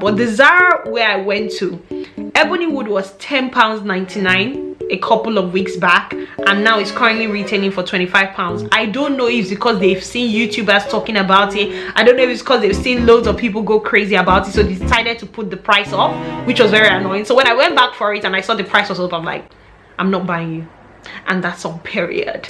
But the Zara where I went to, Ebony Wood was £10.99 a couple of weeks back, and now it's currently retailing for £25. I don't know if it's because they've seen YouTubers talking about it. I don't know if it's because they've seen loads of people go crazy about it, so they decided to put the price up, which was very annoying. So when I went back for it and I saw the price was up, I'm like, I'm not buying you. And that's on period.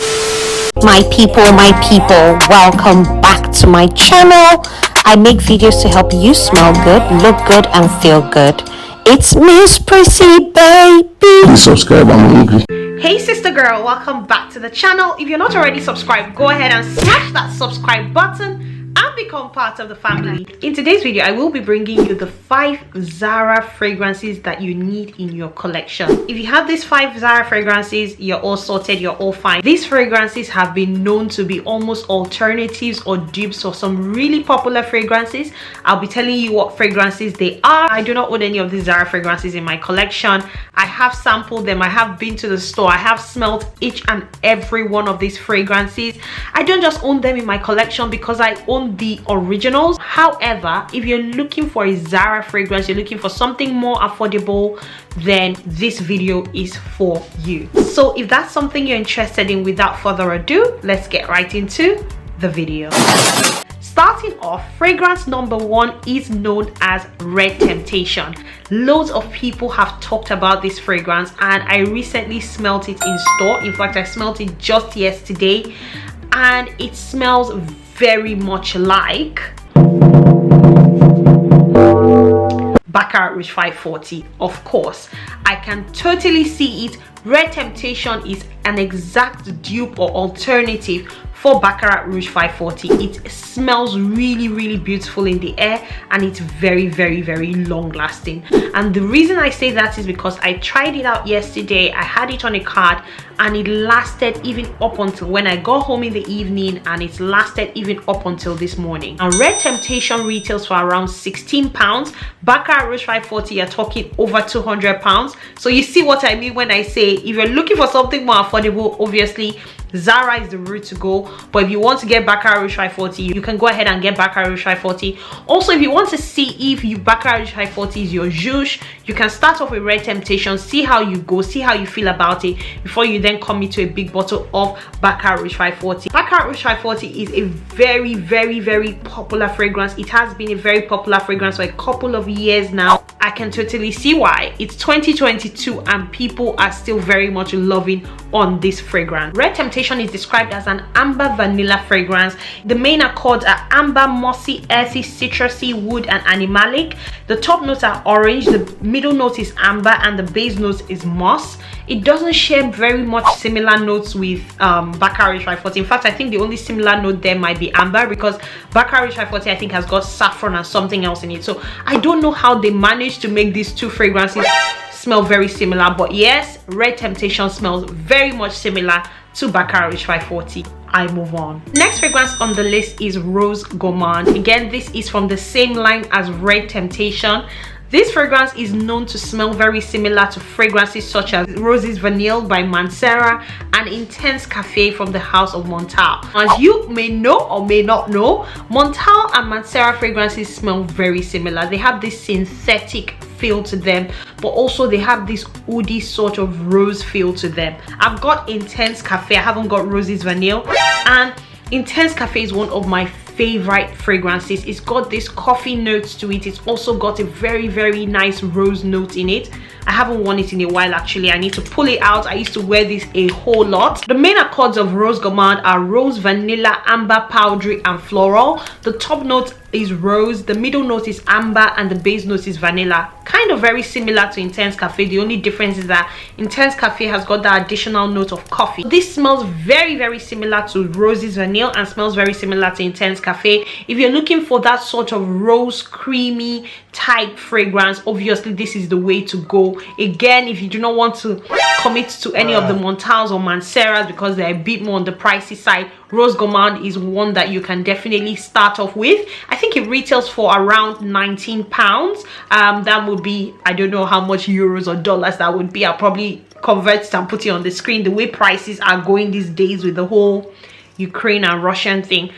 My people, welcome back to my channel. I make videos to help you smell good, look good, and feel good. It's Miss Prissy, baby. Please subscribe, I'm hungry. Hey sister girl, welcome back to the channel. If you're not already subscribed, go ahead and smash that subscribe button and become part of the family. In today's video, I will be bringing you the 5 Zara fragrances that you need in your collection. If you have these 5 Zara fragrances, you're all sorted, you're all fine. These fragrances have been known to be almost alternatives or dupes for some really popular fragrances. I'll be telling you what fragrances they are. I do not own any of these Zara fragrances in my collection. I have sampled them, I have been to the store, I have smelled each and every one of these fragrances. I don't just own them in my collection because I own the originals. However, if you're looking for a Zara fragrance, you're looking for something more affordable, then this video is for you. So if that's something you're interested in, without further ado, let's get right into the video. Starting off, fragrance number 1 is known as Red Temptation. Loads of people have talked about this fragrance, and I recently smelled it in store. In fact, I smelled it just yesterday, and it smells very much like Baccarat Rouge 540. Of course, I can totally see it. Red Temptation is an exact dupe or alternative for Baccarat Rouge 540. It smells really beautiful in the air, and it's very long lasting. And the reason I say that is because I tried it out yesterday. I had it on a card and it lasted even up until when I got home in the evening, and it lasted even up until this morning. And Red Temptation retails for around £16. Baccarat Rouge 540, you're talking over £200. So you see what I mean when I say if you're looking for something more affordable, obviously Zara is the route to go. But if you want to get Baccarat Rouge 540, you can go ahead and get Baccarat Rouge 540. Also, if you want to see if Baccarat Rouge 540 is your zhuzh, you can start off with Red Temptation, see how you go, see how you feel about it, before you then commit to a big bottle of Baccarat Rouge 540. Baccarat Rouge 540 is a very popular fragrance. It has been a very popular fragrance for a couple of years now. I can totally see why. It's 2022 and people are still very much loving on this fragrance. Red Temptation is described as an amber vanilla fragrance. The main accords are amber, mossy, earthy, citrusy, wood, and animalic. The top notes are orange, the middle note is amber, and the base note is moss. It doesn't share very much similar notes with Baccarat Rouge 540. In fact, I think the only similar note there might be amber, because Baccarat Rouge 540 I think has got saffron and something else in it. So I don't know how they managed to make these two fragrances smell very similar. But yes, Red Temptation smells very much similar to Baccarat Rouge 540. I move on. Next fragrance on the list is Rose Gourmand. Again, this is from the same line as Red Temptation. This fragrance is known to smell very similar to fragrances such as Roses Vanille by Mancera and Intense Cafe from the house of Montal. As you may know or may not know, Montal and Mancera fragrances smell very similar. They have this synthetic feel to them, but also they have this woody sort of rose feel to them. I've got Intense Cafe, I haven't got Roses Vanille, and Intense Cafe is one of my favorite fragrances. It's got this coffee notes to it. It's also got a very nice rose note in it. I haven't worn it in a while actually. I need to pull it out. I used to wear this a whole lot. The main accords of Rose Gourmand are rose, vanilla, amber, powdery, and floral. The top note is rose, the middle note is amber, and the base note is vanilla. Kind of very similar to Intense Cafe. The only difference is that Intense Cafe has got the additional note of coffee. This smells very similar to Roses Vanille and smells very similar to Intense Cafe. If you're looking for that sort of rose creamy type fragrance, obviously this is the way to go. Again, if you do not want to commit to any of the Montals or Manceras because they're a bit more on the pricey side, Rose Gourmand is one that you can definitely start off with. I think it retails for around £19. That would be, I don't know how much euros or dollars that would be. I'll probably convert it and put it on the screen. The way prices are going these days with the whole Ukraine and Russian thing,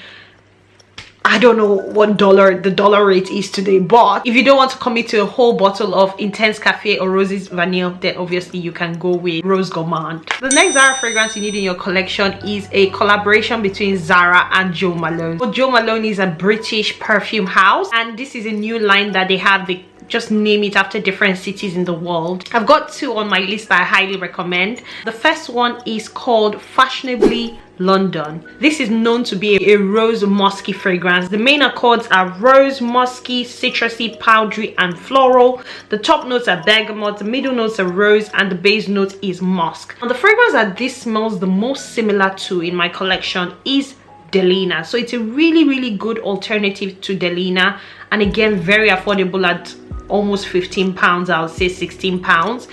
I don't know what the dollar rate is today, but if you don't want to commit to a whole bottle of Intense Cafe or Roses Vanille, then obviously you can go with Rose Gourmand. The next Zara fragrance you need in your collection is a collaboration between Zara and Jo Malone. So Jo Malone is a British perfume house, and this is a new line that they have. They just name it after different cities in the world. I've got two on my list that I highly recommend. The first one is called Fashionably London. This is known to be a rose musky fragrance. The main accords are rose, musky, citrusy, powdery, and floral. The top notes are bergamot, the middle notes are rose, and the base note is musk. And the fragrance that this smells the most similar to in my collection is Delina. So it's a really good alternative to Delina, and again very affordable at almost 15 pounds. I would say 16 pounds.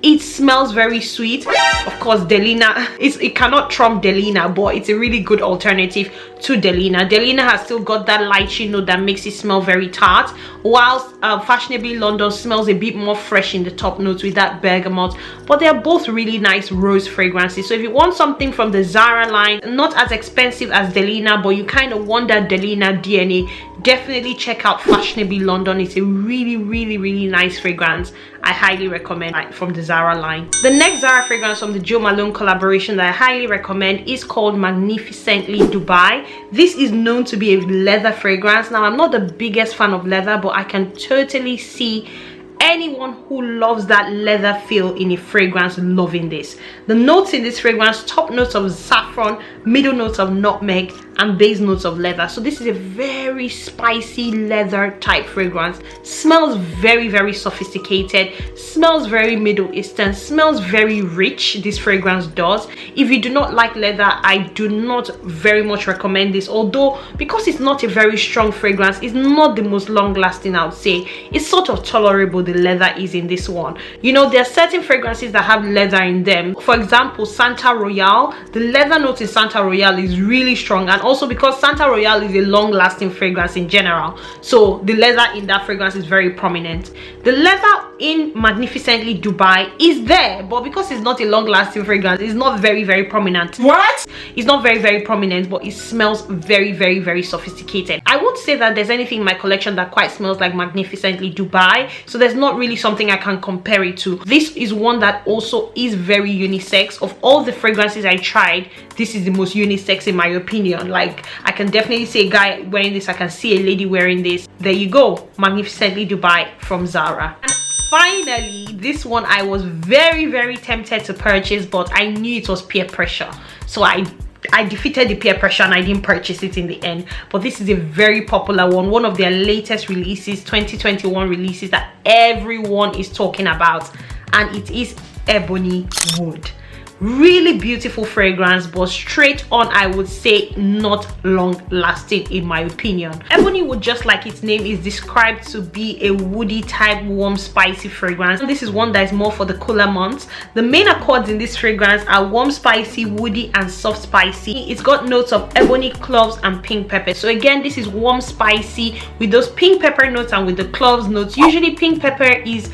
It smells very sweet. Of course, Delina it cannot trump Delina, but it's a really good alternative to Delina. Delina has still got that lychee note that makes it smell very tart, whilst Fashionably London smells a bit more fresh in the top notes with that bergamot. But they're both really nice rose fragrances. So if you want something from the Zara line, not as expensive as Delina, but you kind of want that Delina DNA, definitely check out Fashionably London. It's a really nice fragrance. I highly recommend from the Zara line. The next Zara fragrance from the Jo Malone collaboration that I highly recommend is called Magnificently Dubai. This is known to be a leather fragrance. Now, I'm not the biggest fan of leather, but I can totally see anyone who loves that leather feel in a fragrance loving this. The notes in this fragrance: top notes of saffron, middle notes of nutmeg, and base notes of leather. So this is a very spicy leather type fragrance. Smells very sophisticated, smells very Middle Eastern, smells very rich. This fragrance does. If you do not like leather, I do not very much recommend this, although because it's not a very strong fragrance, it's not the most long lasting. I would say it's sort of tolerable. The leather is in this one. You know, there are certain fragrances that have leather in them. For example, Santa Royale, the leather note in Santa Royale is really strong, and also because Santa Royale is a long-lasting fragrance in general, so the leather in that fragrance is very prominent. The leather in Magnificently Dubai is there, but because it's not a long-lasting fragrance, it's not very prominent. What? It's not very prominent, but it smells very sophisticated. I won't say that there's anything in my collection that quite smells like Magnificently Dubai, so there's not really something I can compare it to. This is one that also is very unisex. Of all the fragrances I tried, this is the most unisex in my opinion. Like, I can definitely see a guy wearing this, I can see a lady wearing this. There you go, Magnificently Dubai from Zara. And finally, this one I was very tempted to purchase, but I knew it was peer pressure, so I defeated the peer pressure and I didn't purchase it in the end. But this is a very popular one of their latest releases, 2021 releases that everyone is talking about, and it is Ebony Wood. Really beautiful fragrance, but straight on, I would say not long lasting in my opinion. Ebony Wood, just like its name, is described to be a woody type warm spicy fragrance. This is one that is more for the cooler months. The main accords in this fragrance are warm spicy, woody, and soft spicy. It's got notes of ebony, cloves, and pink pepper. So again, this is warm spicy with those pink pepper notes and with the cloves notes. Usually pink pepper is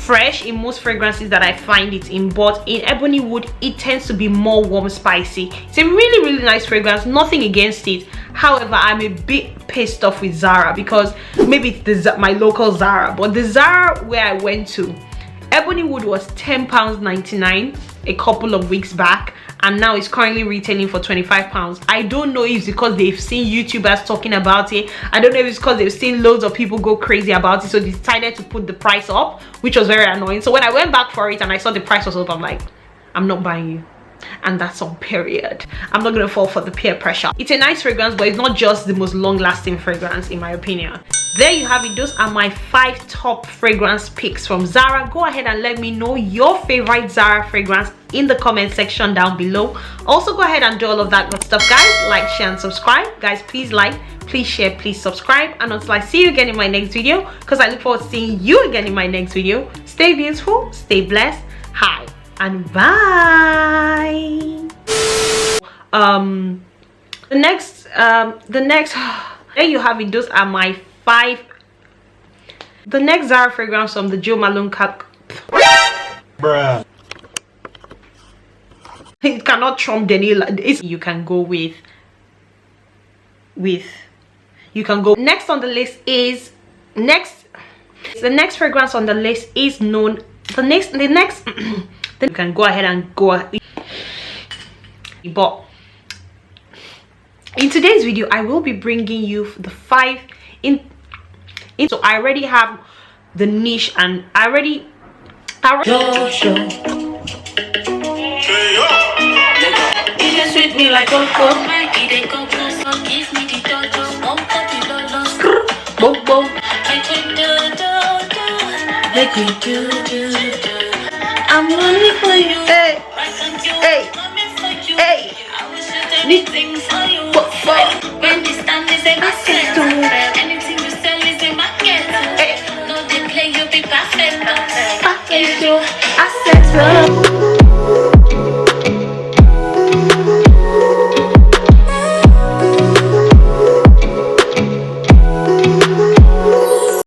fresh in most fragrances that I find it in, but in Ebony Wood it tends to be more warm spicy. It's a really nice fragrance, nothing against it. However, I'm a bit pissed off with Zara because maybe it's my local Zara, but the Zara where I went to, Ebony Wood was £10.99 a couple of weeks back, and now it's currently retailing for £25. I don't know if it's because they've seen YouTubers talking about it. I don't know if it's because they've seen loads of people go crazy about it, so they decided to put the price up, which was very annoying. So when I went back for it and I saw the price was up, I'm like, I'm not buying you. And that's on period. I'm not gonna fall for the peer pressure. It's a nice fragrance, but it's not just the most long-lasting fragrance in my opinion. There you have it. Those are my 5 top fragrance picks from Zara. Go ahead and let me know your favorite Zara fragrance in the comment section down below. Also, go ahead and do all of that good stuff, guys. Like, share, and subscribe. Guys, please like, please share, please subscribe. And until I see you again in my next video, because I look forward to seeing you again in my next video, stay beautiful, stay blessed. Hi and bye. The next there you have it. Those are my 5. The next Zara fragrance from the Jo Malone bruh. It cannot trump Daniela. You can go with you can go. Next on the list is the next fragrance on the list is known. You can go ahead and go. But in today's video, I will be bringing you the 5 in. So I already have the niche, and I already sweet me like cocoa. I'm running for you. Hey, hey, hey. When this time is a basket, anything you sell is a market. No, they play you be perfect. Perfect, you. I set up.